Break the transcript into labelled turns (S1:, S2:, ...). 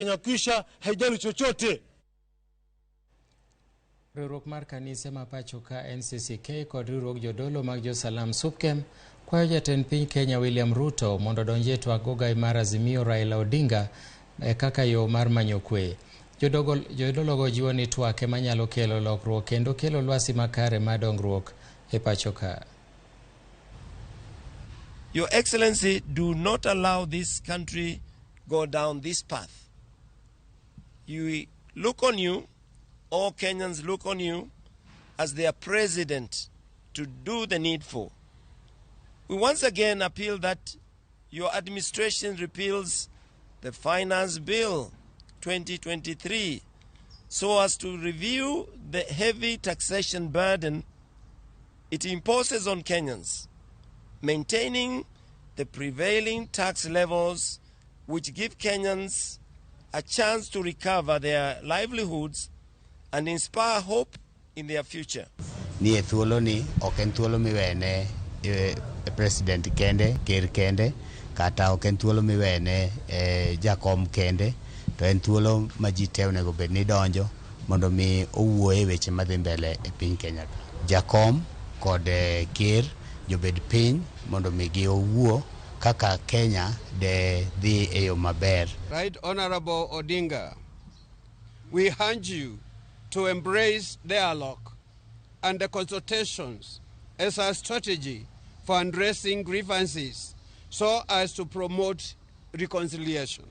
S1: inakwisha haijali chochote.
S2: Riwruok mar kanise ma pacho ka NCCK kod riwruok Jodolo mag Jo-Salam Supkem kwayo jatend piny Kenya William Ruto mondo donje twak gogai mar Azimio Raila Odinga kaka yo mar manyo kwe. Jodolo go jiwo ni twak ema nyalo kelo lokruok kendo kelo lwasi makare mar dongruok e pacho ka.
S3: Your Excellency, do not allow this country go down this path. You look on you, all Kenyans look on you as their president to do the needful. We once again appeal that your administration repeals the Finance Bill 2023 so as to review the heavy taxation burden it imposes on Kenyans, maintaining the prevailing tax levels which give Kenyans a chance to recover their livelihoods and inspire hope in their future.
S4: Ni thuolo ni oken thuolo miwene president kende, ker kende, kata oken thuolo miwene jakom kende, to en thuolo ma ji te onego bed ni donjo mondo mi owuoye weche madhi mbele e piny Kenya. Jakom kod ker jobed piny mondo mi gi owuo kaka Kenya de dhi e yo maber.
S5: Right Honorable Odinga, we urge you to embrace dialogue and the consultations as a strategy for addressing grievances so as to promote reconciliation.